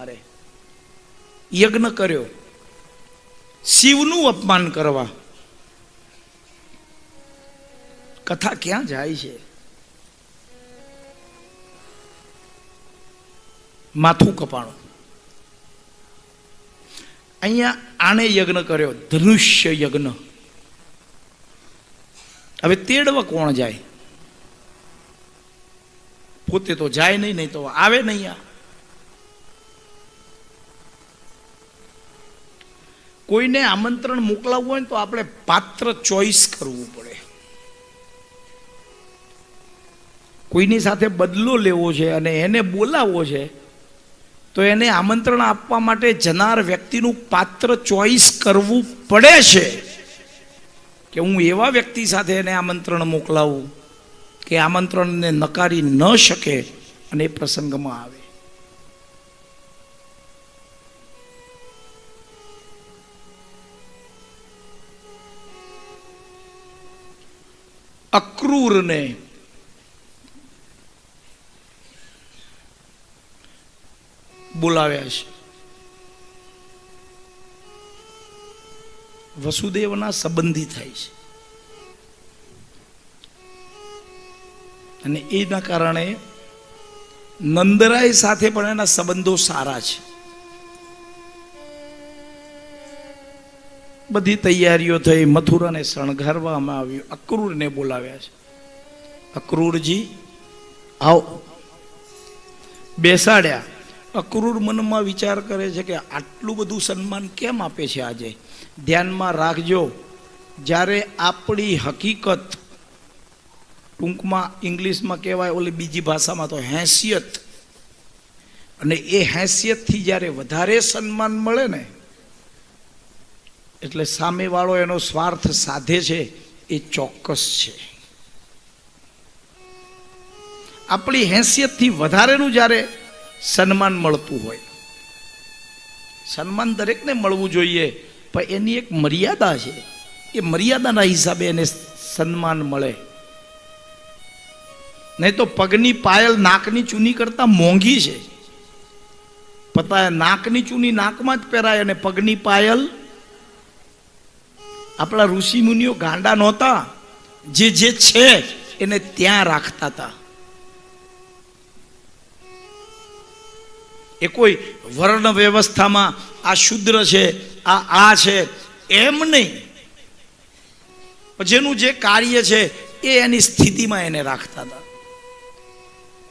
મારે. યજ્ઞ કર્યો, શિવનું અપમાન કરવા. કથા ક્યાં જાય છે? માથું કપાણું. અહીંયા આણે યજ્ઞ કર્યો, ધનુષ્ય યજ્ઞ. હવે તેડવા કોણ જાય? પોતે તો જાય નહીં, નહીં તો આવે નહીં. કોઈને આમંત્રણ મોકલાવવું હોય ને તો આપણે પાત્ર ચોઈસ કરવું પડે. કોઈની સાથે બદલો લેવો છે અને એને બોલાવવો છે તો એને આમંત્રણ આપવા માટે જનાર વ્યક્તિનું પાત્ર ચોઈસ કરવું પડે છે કે હું એવા વ્યક્તિ સાથે એને આમંત્રણ મોકલાવું કે આમંત્રણને નકારી ન શકે અને એ પ્રસંગમાં આવે. અક્રૂરને બોલાવ્યા છે. વસુદેવના સંબંધી થાય છે અને એના કારણે નંદરાય સાથે પણ એના સંબંધો સારા છે. બધી તૈયારીઓ થઈ, મથુરાને શણગારવામાં આવ્યું. અક્રૂરને બોલાવ્યા છે. અક્રૂરજી આવો. બેસાડ્યા. અક્રૂર મનમાં વિચાર કરે છે કે આટલું બધું સન્માન કેમ આપે છે આજે? ધ્યાનમાં રાખજો, જ્યારે આપણી હકીકત, ટૂંકમાં ઇંગ્લિશમાં કહેવાય, ઓલી બીજી ભાષામાં તો હેસિયત, અને એ હેસિયતથી જ્યારે વધારે સન્માન મળે ને એટલે સામેવાળો એનો સ્વાર્થ સાધે છે એ ચોક્કસ છે. આપણી હેસિયતથી વધારેનું જ્યારે સન્માન મળતું હોય, સન્માન દરેકને મળવું જોઈએ, પણ એની એક મર્યાદા છે. એ મર્યાદાના હિસાબે એને સન્માન મળે. નહીં તો પગની પાયલ નાકની ચૂની કરતા મોંઘી છે. પતા નાકની ચૂની નાકમાં જ પહેરાય અને પગની પાયલ આપણા ઋષિ મુનિઓ ગાંડા નહોતા, જે જે છે એને ત્યાં રાખતા હતા. એ કોઈ વર્ણ વ્યવસ્થામાં આ શુદ્ર છે, આ છે એમ નહીં. જેનું જે કાર્ય છે એ એની સ્થિતિમાં એને રાખતા હતા.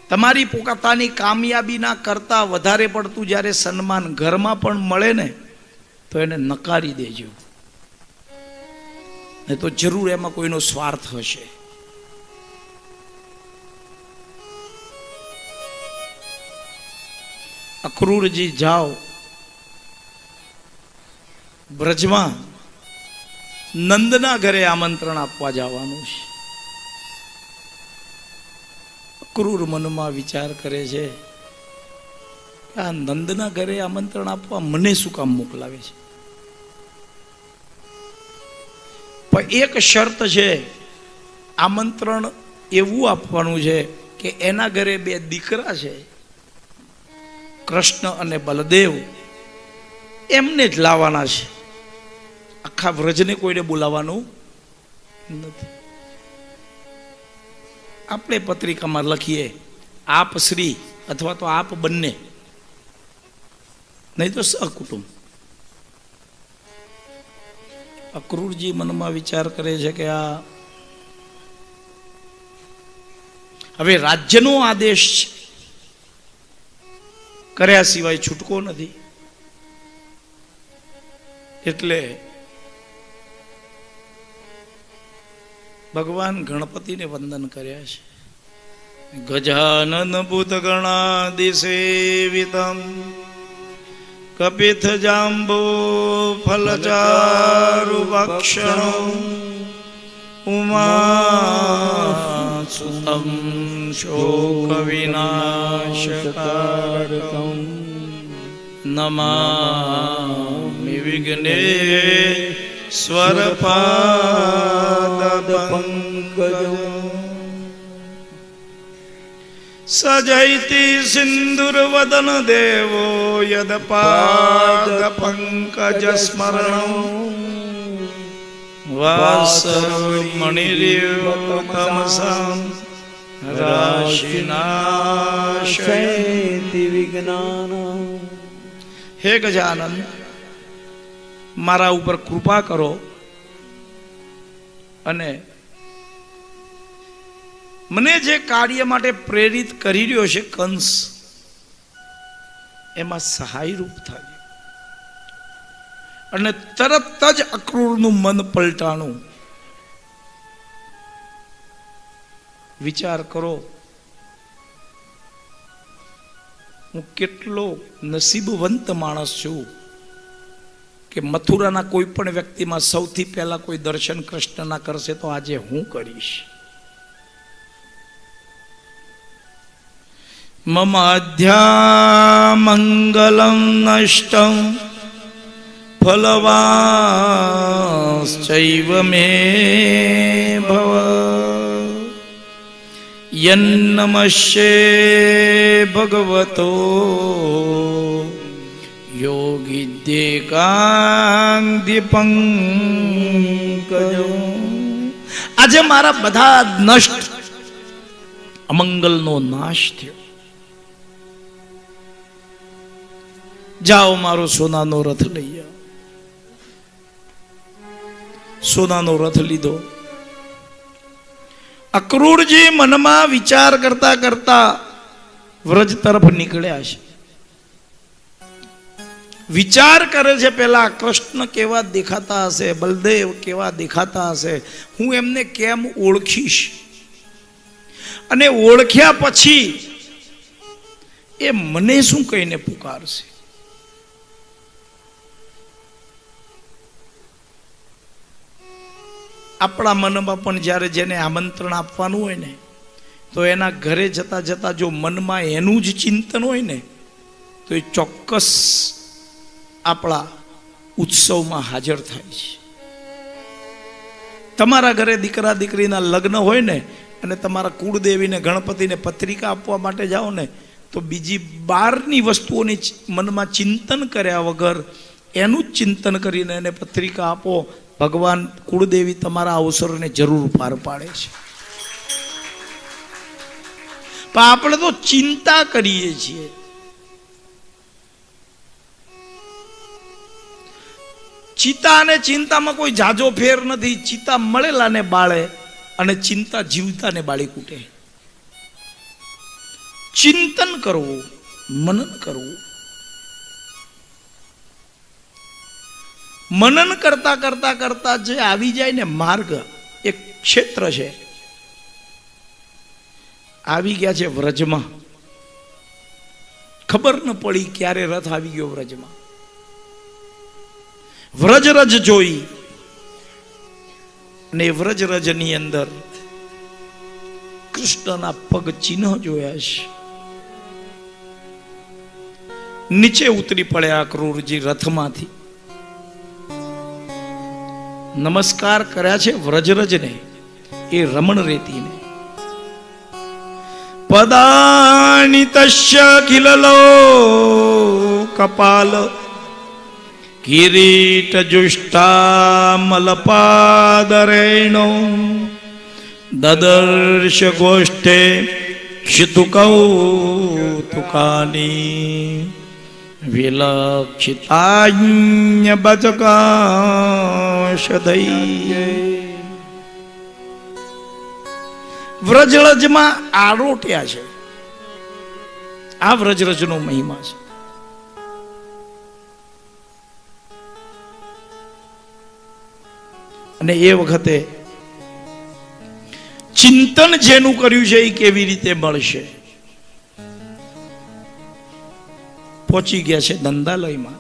તમારી પોતાની કામયાબીના કરતા વધારે પડતું જ્યારે સન્માન ઘરમાં પણ મળે ને તો એને નકારી દેજો, નહીં તો જરૂર એમાં કોઈનો સ્વાર્થ હશે. અક્રૂરજી જાઓ, બ્રજમાં નંદના ઘરે આમંત્રણ આપવા જવાનું છે. અક્રૂર મનમાં વિચાર કરે છે કે આ નંદના ઘરે આમંત્રણ આપવા મને શું કામ મોકલાવે છે? પણ એક શરત છે, આમંત્રણ એવું આપવાનું છે કે એના ઘરે બે દીકરા છે, કૃષ્ણ અને બલદેવ, એમને જ લાવવાના છે. આખા વ્રજને કોઈને બોલાવવાનું નથી. આપણે પત્રિકામાં લખીએ આપ શ્રી અથવા તો આપ બંને, નહીં તો સહકુટુંબ. અક્રૂરજી મનમાં વિચાર કરે છે કે આ હવે રાજ્યનો આદેશ છે, કર્યા સિવાય છૂટકો નથી. એટલે ભગવાન ગણપતિને વંદન કર્યા છે. ગજાનન ભૂત ગણાદિસેવિતમ કપિત જાંબો ફલચારુ ભક્ષણમ ઉમાસુતમ શોક વિનાશકારકમ નમામિ વિઘ્નેશ્વર પાદ પંકજમ. સજયતિ સિંદુરવદન દેવો યદપાદ પંકજ સ્મરણ વાસમણિરેવ તમસં રાશિનાશયતિ વિજ્ઞાન. હે ગજાનન, મારા ઉપર કૃપા કરો અને મને જે કાર્ય માટે પ્રેરિત કરી રહ્યો છે કંસ, એમાં સહાયરૂપ થાય. અને તરત જ અક્રૂરનું મન પલટાણું. વિચાર કરો, હું કેટલો નસીબવંત માણસ છું કે મથુરાના કોઈ પણ વ્યક્તિમાં સૌથી પહેલા કોઈ દર્શન કૃષ્ણના કરશે તો આજે હું કરીશ. મમ અધ્યામંગલમ નષ્ટં ફલવાશ્ચૈવ મે ભવ યન્નમસ્યે ભગવતો યોગિદ્યેકાંગ્ય પંકજો. આજે મારા બધા નષ્ટ અમંગલનો નાશ થયો. જાઓ, મારો સોનાનો રથ લઈ આવો. સોનાનો રથ લીધો. અક્રૂરજી મનમાં વિચાર કરતા કરતા વ્રજ તરફ નીકળ્યા છે. વિચાર કરે છે, પેલા કૃષ્ણ કેવા દેખાતા હશે, બલદેવ કેવા દેખાતા હશે, હું એમને કેમ ઓળખીશ, અને ઓળખ્યા પછી એ મને શું કહીને પુકારશે. આપણા મનમાં પણ જ્યારે જેને આમંત્રણ આપવાનું હોય ને, તો એના ઘરે જતા જતા જો મનમાં એનું જ ચિંતન હોય ને, તો એ ચોક્કસ આપણા ઉત્સવમાં હાજર થાય છે. તમારા ઘરે દીકરા દીકરીના લગ્ન હોય ને, અને તમારા કુળદેવીને ગણપતિને પત્રિકા આપવા માટે જાઓ ને, તો બીજી બહારની વસ્તુઓની મનમાં ચિંતન કર્યા વગર એનું જ ચિંતન કરીને એને પત્રિકા આપો. ભગવાન કુળદેવી તમારા અવસરોને જરૂર પાર પાડે છે. પણ આપણે તો ચિંતા કરીએ છીએ. ચિતા અને ચિંતામાં કોઈ જાજો ફેર નથી. ચિતા મળેલાને બાળે અને ચિંતા જીવતાને બાળી કૂટે. ચિંતન કરવું, મનન કરવું. મનન કરતા કરતા કરતા જે આવી જાય ને માર્ગ, એક ક્ષેત્ર છે. આવી ગયા છે વ્રજમાં. ખબર ન પડી ક્યારે રથ આવી ગયો વ્રજમાં. વ્રજરજ જોઈ, અને વ્રજરજની અંદર કૃષ્ણના પગ ચિહ્ન જોયા છે. નીચે ઉતરી પડ્યા અક્રૂરજી રથમાંથી. નમસ્કાર કર્યા છે વ્રજરજને, એ રમણ રેતીને. પદાની તસ્ય કિલલો કપાલ કિરીટ જુષ્ટામલપાદરેણો દદર્શ ગોષ્ઠે ક્ષિતુકૌતુકાની વિલક્ષિતાન્ય બચકાશદૈ. વ્રજરજમાં આરોટ્યા છે. આ વ્રજરજનો મહિમા છે. અને એ વખતે ચિંતન જેનું કર્યું છે એ કેવી રીતે મળશે. પહોંચી ગયા છે નંદાલયમાં.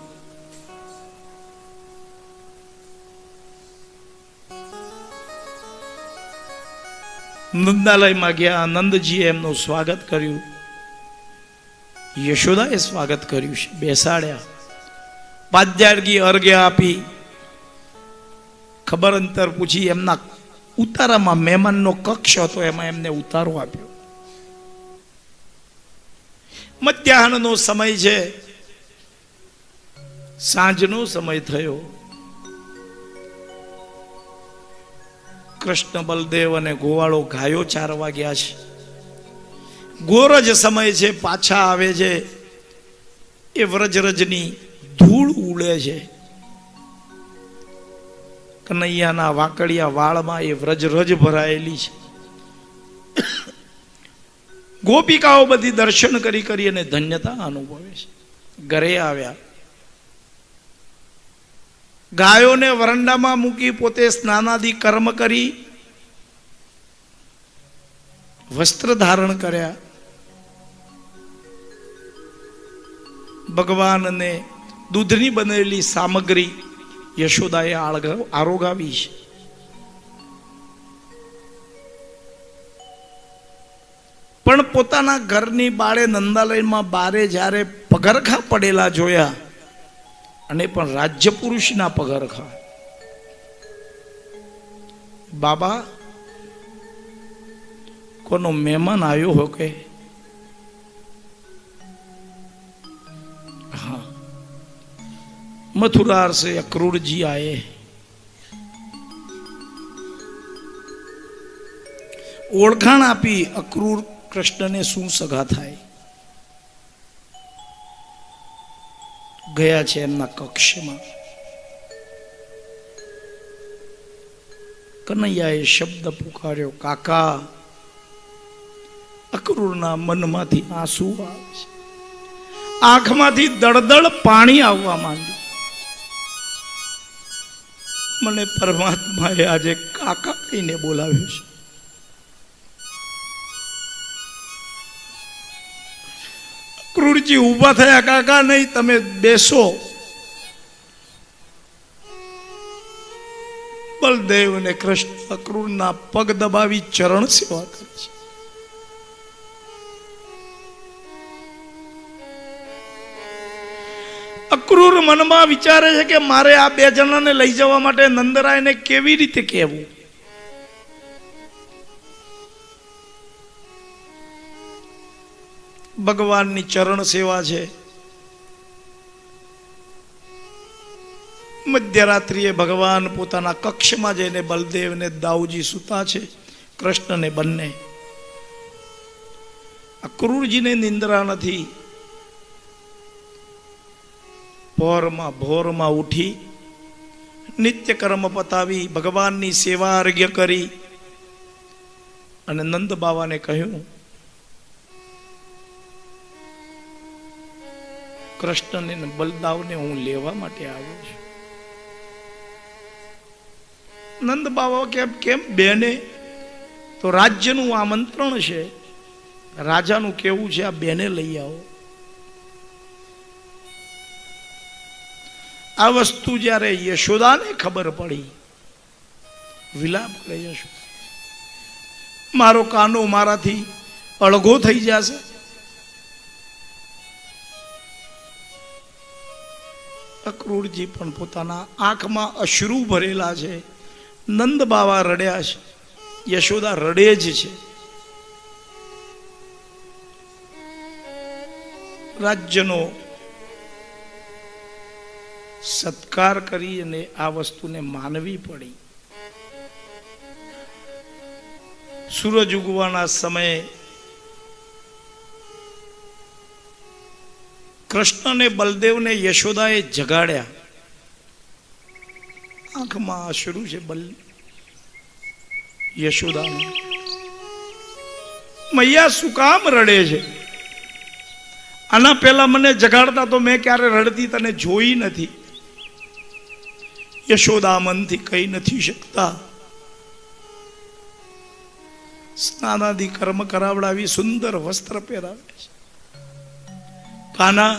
નંદાલયમાં ગયા. નંદજીએ એમનું સ્વાગત કર્યું, યશોદાએ સ્વાગત કર્યું છે. બેસાડ્યા, પાદ્યાર્ગી અર્ઘ્ય આપી, ખબર અંતર પૂછી. એમના ઉતારામાં મહેમાનનો કક્ષ હતો, એમાં એમને ઉતારો આપ્યો. મધ્યાહનનો સમય છે, સાંજનો સમય થયો. કૃષ્ણ બલદેવ અને ગોવાળો ગાયો ચારવા ગયા છે. ગોરજ સમય છે, પાછા આવે છે. એ વ્રજરજની ધૂળ ઉડે છે. કનૈયાના વાકડિયા વાળમાં એ વ્રજરજ ભરાયેલી છે. ગોપિકાઓ બધી દર્શન કરી કરી અને ધન્યતા અનુભવે છે. ઘરે આવ્યા, ગાયોને વરંડામાં મૂકી પોતે સ્નાનાદિ કર્મ કરી વસ્ત્ર ધારણ કર્યા. ભગવાનને દૂધની બનેલી સામગ્રી યશોદાએ આરોગાવી છે. પણ પોતાના ઘરની બાળે નંદાલયમાં બારે જ્યારે પગરખા પડેલા જોયા, અને પણ રાજ્ય પુરુષના પગરખા, બાબા કોનો મહેમાન આવ્યો હો કે? हाँ, मथुरा से अक्रूर जी आए. ओळखाण आपी अक्रूर कृष्ण ने શું સગા થાય. ગયા છે એમના કક્ષમાં. કનૈયાએ શબ્દ પુકાર્યો, કાકા. અક્રૂરના મનમાંથી આંસુ આવે છે, આંખમાંથી દળદળ પાણી આવવા માંડ્યું. મને પરમાત્માએ આજે કાકા કહીને બોલાવ્યો છે. અક્રૂરજી ઊભા થયા. કાકા નહીં, તમે બેસો. બલદેવ અને કૃષ્ણ અક્રૂરના પગ દબાવી ચરણ સેવા કરે છે. અક્રૂર મનમાં વિચારે છે કે મારે આ બે જણાને લઈ જવા માટે નંદરાયને કેવી રીતે કહેવું. ભગવાનની ચરણ સેવા છે. મધ્યરાત્રિએ ભગવાન પોતાના કક્ષમાં જઈને બલદેવને દાઉજી સુતા છે, કૃષ્ણને બંને. અક્રૂરજીને નિંદ્રા નથી. ભોરમાં ઉઠી નિત્ય કર્મ પતાવી ભગવાનની સેવા અર્ઘ્ય કરી અને નંદ બાવાને કહ્યું, કૃષ્ણને ને બલદાવને હું લેવા માટે આવ્યો છું. નંદ બાવા કેમ બેને? તો રાજ્યનું આમંત્રણ છે, રાજાનું કેવું છે આ બેને લઈ આવો. આ વસ્તુ જ્યારે યશોદાને ખબર પડી, વિલાપ કરે, યશોદા મારો કાનો મારાથી અળગો થઈ જશે. અક્રૂરજી પણ પોતાના આંખમાં અશ્રુ ભરેલા છે. નંદ બાવા રડ્યા છે, યશોદા રડે જ છે. રાજ્યનો સત્કાર કરી અને આ વસ્તુને માનવી પડી. સૂરજ ઉગવાના સમયે કૃષ્ણને બલદેવને યશોદાએ જગાડ્યા. આંખમાં અશ્રુ છે યશોદાનું. મૈયા શું કામ રડે છે? આના પહેલા મને જગાડતા તો મેં ક્યારે રડતી તને જોઈ નથી. યશોદા મનથી કહી નથી શકતા. સ્નાનાદિ કર્મ કરાવડાવી સુંદર વસ્ત્ર પહેરાવે છે. કાના,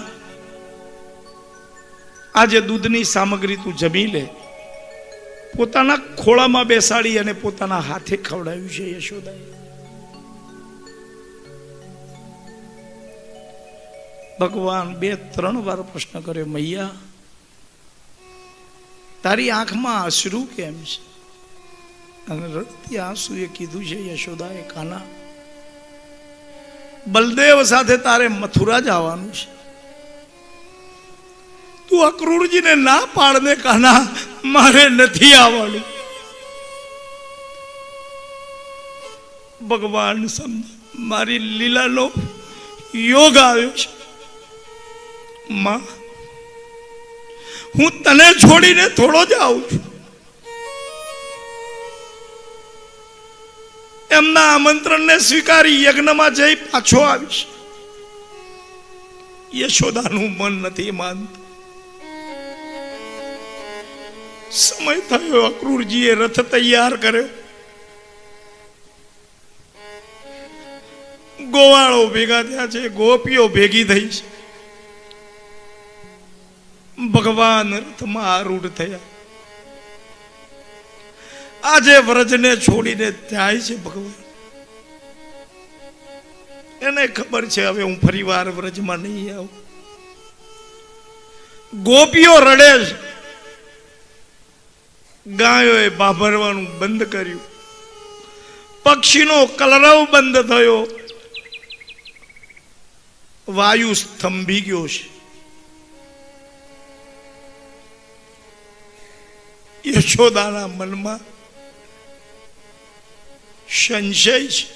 આજે દૂધની સામગ્રી તું જમી લે. પોતાના ખોળામાં બેસાડી અને પોતાના હાથે ખવડાવ્યું છે યશોદાએ. ભગવાન 2-3 વાર પ્રશ્ન કર્યો, મૈયા તારી આંખમાં અશ્રુ કેમ છે? અને રડતી આંસુએ કીધું છે યશોદાએ, કાના બલદેવ સાથે તારે મથુરા જવાનું છે, તું અક્રૂરજીને ના પાડ દે કાના, મારે નથી આવવાનું. ભગવાન સમજ, મારી લીલાનો યોગ આવ્યો છે. માં, હું તને છોડીને થોડો જ આવું છું. એમના આમંત્રણને સ્વીકારી યજ્ઞમાં જઈ પાછો આવીશ. યશોદાનું મન નથી માનતું. સમય થયો, અક્રૂરજીએ રથ તૈયાર કર્યો. ગોવાળો ભેગા થયા છે, ગોપીઓ ભેગી થઈ છે. ભગવાન રથમાં આરૂઢ થયા. આજે વ્રજને છોડીને જાય છે ભગવાન. એને ખબર છે હવે હું ફરી વાર વ્રજમાં નહીં આવું. ગોપીઓ રડે છે. ગાયોએ ભાભરવાનું બંધ કર્યું. પક્ષીનો કલરવ બંધ થયો. વાયુ સ્તંભી ગયો છે. યશોદાના મનમાં સંશય છે.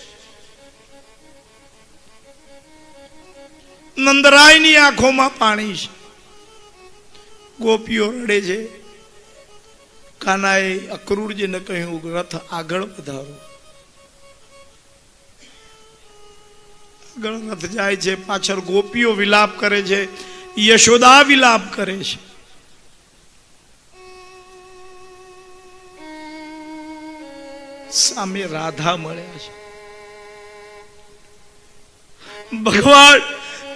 નંદરાયની આંખોમાં પાણી છે. ગોપીઓ રડે છે. કાનાએ અક્રૂરજીને કહ્યું, રથ આગળ વધારો. આગળ રથ જાય છે. પાછળ ગોપીઓ વિલાપ કરે છે, યશોદા વિલાપ કરે છે. સામે રાધા મળ્યા છે. ભગવાન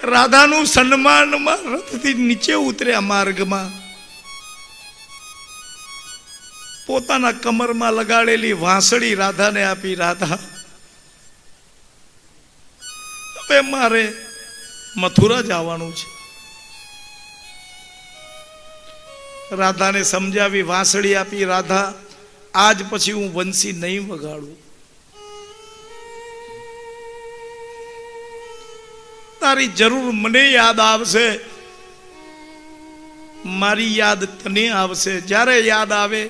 રાધાનું સન્માનમાં રથથી નીચે ઉતર્યા. માર્ગમાં પોતાના કમરમાં લગાડેલી વાંસળી રાધાને આપી. રાધા, હવે મારે મથુરા જવાનું છે. રાધાને સમજાવી, વાંસળી આપી. રાધા, આજ પછી હું વંશી નહીં વગાડું. તારી જરૂર મને યાદ આવશે, મારી યાદ તને આવશે. જ્યારે યાદ આવે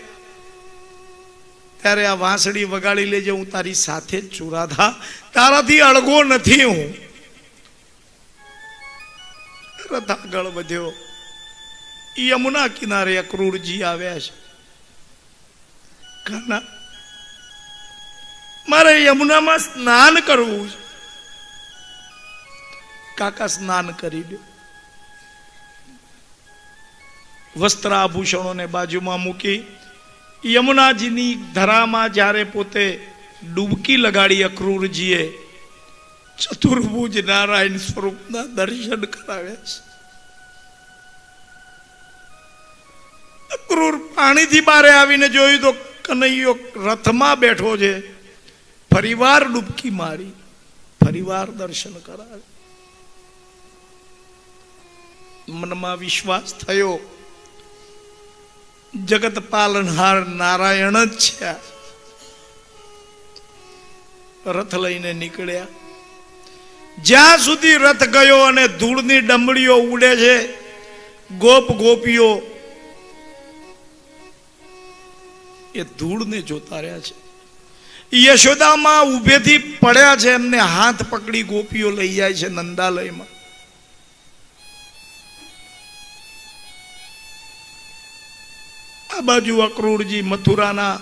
ત્યારે આ વાંસળી વગાડી લેજે, હું તારી સાથે જ છું. રાધા, તારાથી અળગો નથી હું. રથ આગળ વધ્યો. યમુના કિનારે અક્રૂરજી આવ્યા છે. કાના, મારે યમુનામાં સ્નાન કરવું છે. કાકા, સ્નાન કરી દો. વસ્ત્ર આભૂષણોને બાજુમાં મૂકી યમુનાજીની ધરામાં જ્યારે પોતે ડૂબકી લગાડી અક્રૂરજીએ ચતુર્ભુજ નારાયણ સ્વરૂપના દર્શન કરાવ્યા છે. અક્રૂર પાણીથી બારે આવીને જોયું તો કનૈયો રથમાં બેઠો છે. ફરીવાર ડૂબકી મારી, ફરીવાર દર્શન કરાવે. મનમાં વિશ્વાસ થયો, જગત પાલનહાર નારાયણ જ છે. રથ લઈને નીકળ્યા. જ્યાં સુધી રથ ગયો અને ધૂળની ડમડીઓ ઉડે છે, ગોપ ગોપીઓ એ ધૂળને જોતા રહ્યા છે. યશોદામાં ઉભેથી પડ્યા છે. એમને હાથ પકડી ગોપીઓ લઈ જાય છે નંદાલયમાં. આ બાજુ અક્રૂરજી મથુરાના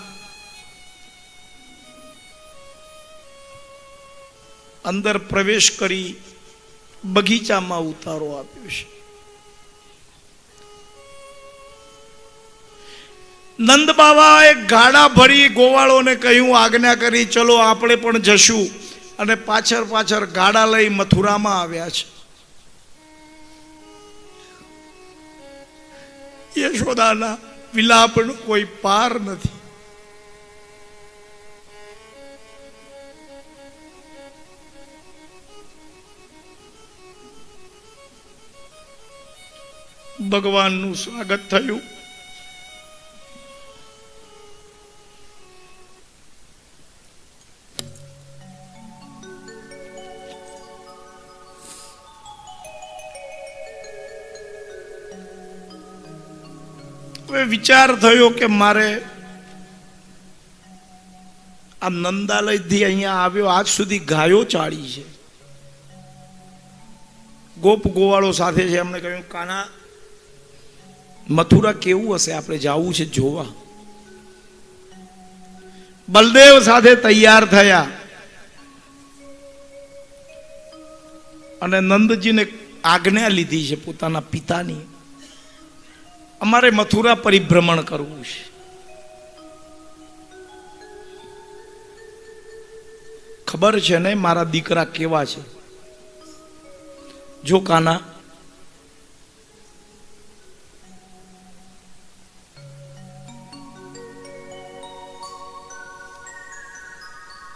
અંદર પ્રવેશ કરી બગીચામાં ઉતારો આપ્યો છે. નંદ બાબાએ ગાડા ભરી ગોવાળોને કહ્યું, આજ્ઞા કરી, ચલો આપણે પણ જશું. અને પાછળ પાછળ ગાડા લઈ મથુરામાં આવ્યા છે. યશોદાના વિલાપનો કોઈ પાર નથી. ભગવાનનું સ્વાગત થયું. હવે વિચાર થયો કે મારે આ નંદાલયથી અહીંયા આવ્યો, આજ સુધી ગાયો ચાળી છે, ગોપ ગોવાળો સાથે છે. એમણે કહ્યું કાના મથુરા કેવું હશે, આપણે જવું છે જોવા. બલદેવ સાથે તૈયાર થયા અને નંદજીને આજ્ઞા લીધી છે પોતાના પિતાની, અમારે મથુરા પરિભ્રમણ કરવું છે. ખબર છે ને મારા દીકરા કેવા છે. જો કાના,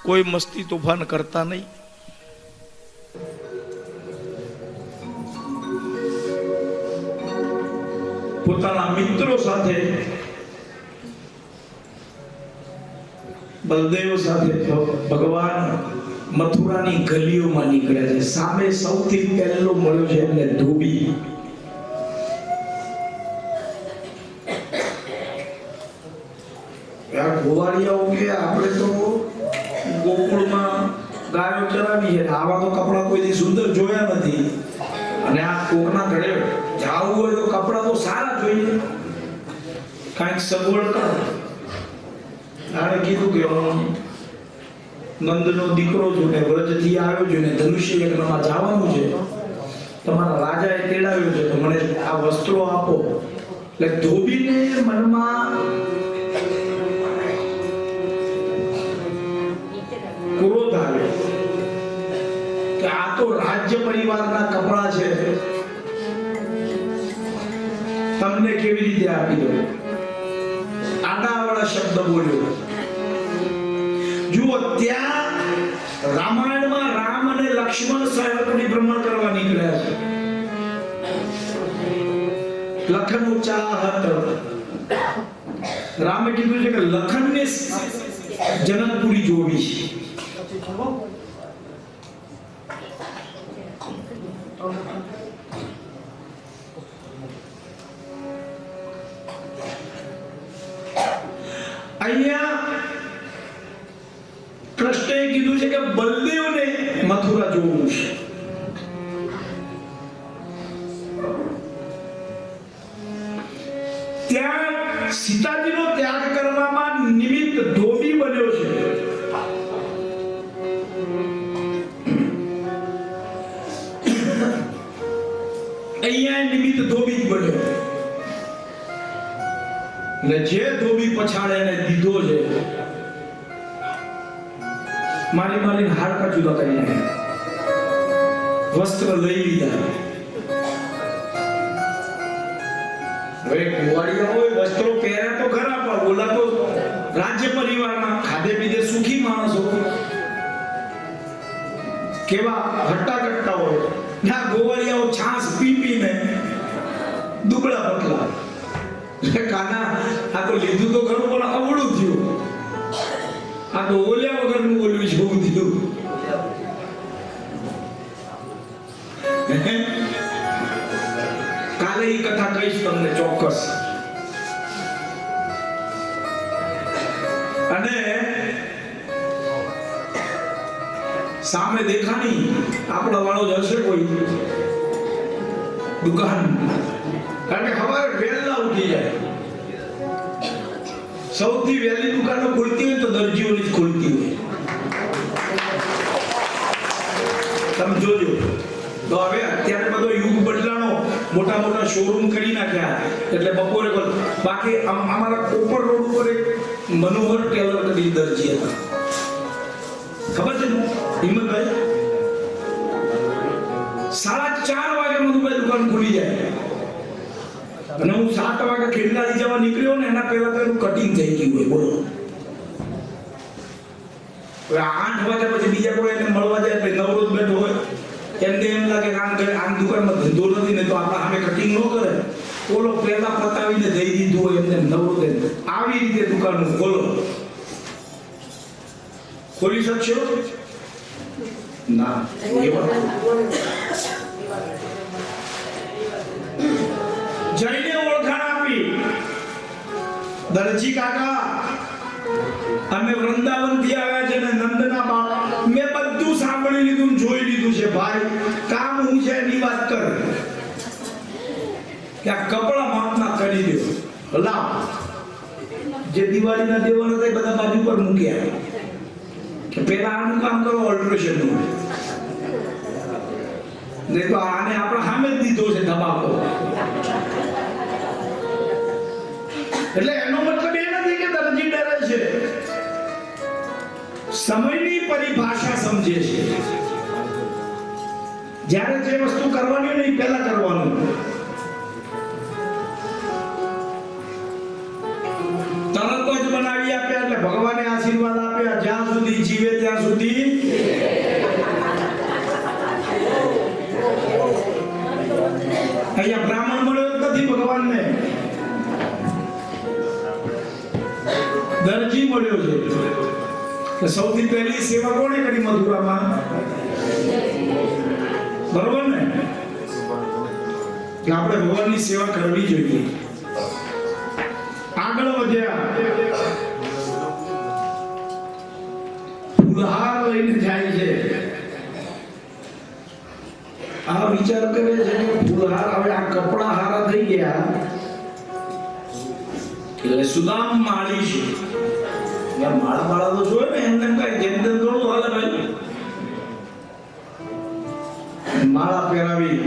કોઈ મસ્તી તોફાન કરતા નહીં, પોતાના મિત્રો સાથે બલદેવ સાથે ભગવાન મથુરાની ગલીઓમાં નીકળ્યા છે. સામે સૌથી પહેલો મળ્યો છે એમને ધોબી. ગોવાળિયાઓ કે આપણે તો ગોકુળમાં ગાયો ચરાવી છે, આવા તો કપડા કોઈથી સુંદર જોયા નથી, અને આ કોકના ઘરે જાવું હોય તો કપડા તો સારા જોઈએ, કાંઈક સગવડ કરો. આને કીધું કે હું નંદનો દીકરો છું ને વ્રજથી આવ્યો છું ને ધનુષ્ય યજ્ઞમાં જવાનું છે, તમારા રાજાએ તેડાવ્યો છે, તો મને આ વસ્ત્રો આપો. એટલે ધોબીને મનમાં ક્રોધ આવ્યો કે આ તો રાજ્ય પરિવારના કપડા છે, તમને કેવી રીતે આપી દો. આડાવાળા શબ્દ બોલ્યો. જુઓ, ત્યાં રામાયણમાં રામ અને લક્ષ્મણ સહયોગની ભ્રમણ કરવા નીકળ્યા છે. લખન ચાહત, રામે કીધું છે કે લખનને જનકપુરી જોવી છે. અહીંયા કૃષ્ણએ કીધું છે કે બલદેવને મથુરા જોવું છે. ત્યાં સીતાજીનો ત્યાગ કરવામાં નિમિત્ત ધોબી બન્યો છે. અહીંયા નિમિત્ત ધોબી બન્યો, ને જે ધોબી પછાડે એને દીધો છે, મારી મારીને હાડકા જુદા કરી નાખ્યા, વસ્ત્ર લઈ લીધા. હવે ગોવાળિયા હોય વસ્ત્રો પહેર્યા તો ખરા, પણ ઓલા તો રાજ્ય પરિવારના ખાધે પીધે સુખી માણસો, કેવા હટ્ટા કટ્ટા હોય. ના, ગોવાળિયાઓ છાસ પી પીને દુબળા પતલા. કાના આ તો લીધું તો ખરું પણ અવળું થયું, આ તો ઓલ્યા વગરનું ઓલું જેવું થયું. કાલે એ કથા કહીશ તમને ચોક્કસ. અને સામે દેખાણી આપણા વાળો જ હશે કોઈ દુકાન, કારણ કે સવારે વહેલા ઉઠી જાય. સૌથી વહેલી દુકાનો ખુલતી હોય તો દરજીઓની જ ખુલતી હોય. તમે જોજો. તો હવે અત્યારે બધો યુગ બદલાણો, મોટા મોટા શોરૂમ કરી નાખ્યા, એટલે બપોરે બાકી અમારા કોપર રોડ ઉપર એક મનોહર ટેલર કરી દરજી હતા, ખબર છે હિંમતભાઈ? 4:30 વાગે મધુભાઈ દુકાન ખુલી જાય, અને હું 7 વાગે ખેડલાથી જવા નીકળ્યો ને એના પહેલા તો એનું કટિંગ થઈ ગયું હોય. બોલો, 8 વાગ્યા પછી બીજા કોઈ એને મળવા જાય એટલે નવરો જ બેઠો હોય, એમને એમ લાગે કે આમ દુકાનમાં ધંધો નથી ને તો આપણા સામે કટિંગ ન કરે, ઓલો પહેલા પતાવીને દઈ દીધું હોય એમને નવરો દે. આવી રીતે દુકાન ખોલો. ખોલી શકશો? ના. જઈને ઓળખાણ આપી દરજી કાકા અમે વૃંદાવન થી આવ્યા છે ને નંદના બાળ મેં બધું સાંભળી લીધું જોઈ લીધું છે ભાઈ કામ હું છે એની વાત કર કે આ કપડા માપના કરી દો લાવ જે દિવાળીના દેવાનો થાય બધા બાજુ પર મૂક્યા કે પેલા આનું કામ કરો ઓલ્ટરેશન નું નહીં તો આને આપણે સામે જ દીધો છે ધમાકો એટલે એનો મતલબ એ નથી કે દરજી ડરે છે સમયની પરિભાષા સમજે છે જ્યારે જે વસ્તુ કરવાની નહીં પહેલા કરવાનું તરત જ બનાવી આપ્યા એટલે ભગવાને આશીર્વાદ આપ્યા જ્યાં સુધી જીવે ત્યાં સુધી અહીંયા બ્રાહ્મણ મળ્યો નથી ભગવાનને દરજી મળ્યો છે સૌથી પહેલી સેવા કોણે કરી મથુરામાં બરોબર ને કે આપણે ભગવાનની સેવા કરવી જોઈએ આગળ વધ્યા ફૂલહાર લઈને જાય છે આ વિચાર કરે છે કે ફૂલહાર હવે આ કપડા હારા થઈ ગયા એટલે સુદામ માળી છે યાર માળા તો જોયે ને એમને કઈ જેમ તેમ થોડું હાલે ભાઈ માળા પહેરાવી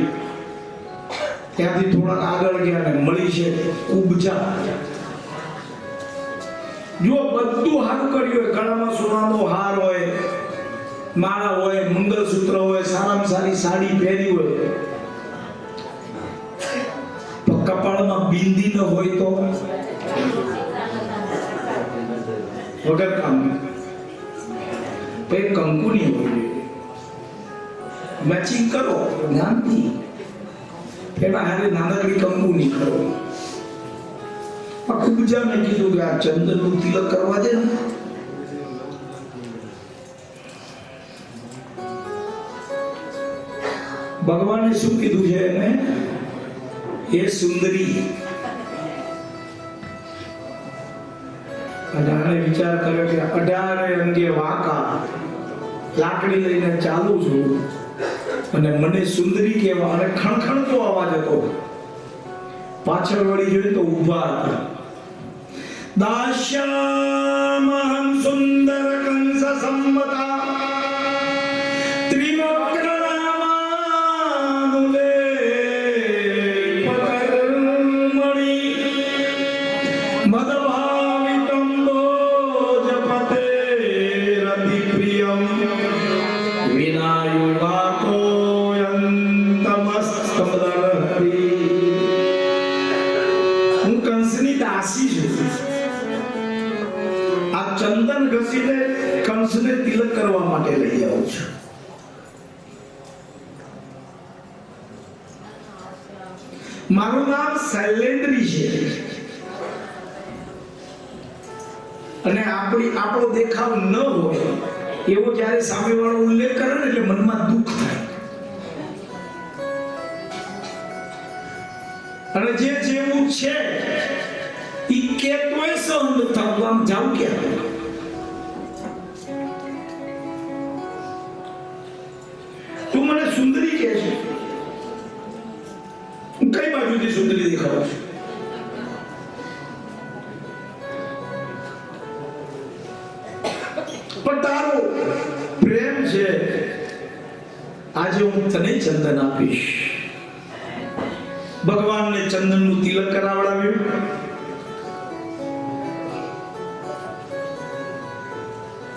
ત્યાંથી થોડા આગળ ગયા ને મળી છે કુબજા જો બધું હારું કર્યું હોય ગળામાં સોનાનો હાર હોય માળા હોય મંગલસૂત્ર હોય સારામાં સારી સાડી પહેરી હોય તો કપાળમાં બિંદી ન હોય તો વગર કામ પછી કંકુની હોય મેચિંગ કરો જ્ઞાનથી એના હારે નાનકડી કંકુની કરો કુબજાને કીધું કે આ ચંદનનું તિલક કરવા દે ને ભગવાને શું કીધું છે એને એ સુંદરી અઢારે વિચાર કર્યો કે 18 અંગે વાંકા લાકડી લઈને ચાલુ છું અને મને સુંદરી કહેવા અને ખણખણતો અવાજ હતો પાછળ વળી જોઈએ તો ઊભા હતા દાશ્યામહં સુંદર કંસ સંમતા ચંદન ઘસીને કંસને તિલક કરવા માટે લઈ આવું છું મારું નામ શૈલેન્દ્રી છે અને આપણો દેખાવ ન હોય એવો જ્યારે સામેવાળો ઉલ્લેખ કરે ને એટલે મનમાં દુઃખ થાય અને જે જેવું છે ઈ કેતોય સહન થતું આમ જાવ ક્યાં તું મને સુંદરી કહે છે હું કઈ બાજુથી સુંદરી દેખાઉં છું પણ તારો પ્રેમ છે આજે હું તને ચંદન આપીશ ભગવાનને ચંદનનું તિલક કરાવડાવ્યું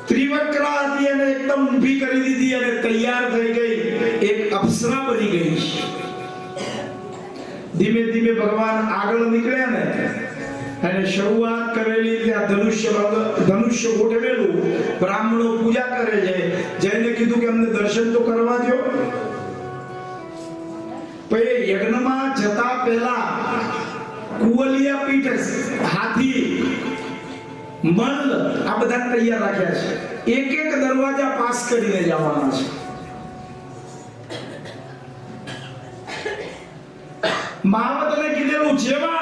ત્રિવક્રા હતી અને એકદમ ઊભી કરી દીધી અને તૈયાર થઈ ગઈ એક અપ્સરા બની ગઈ ધીમે ધીમે ભગવાન આગળ નીકળ્યા ને અને શરૂઆત કરેલી ત્યાં ધનુષ્ય ગોઠવેલું બ્રાહ્મણો પૂજા કરે છે જઈને કીધું કે અમને દર્શન તો કરવા દો પછી યજ્ઞમાં જતા પહેલા કુવલિયા પીઠ હાથી મલ આ બધા તૈયાર રાખ્યા છે એક એક દરવાજા પાસ કરીને જવાના છે મહાવતને કીધેલું જેવા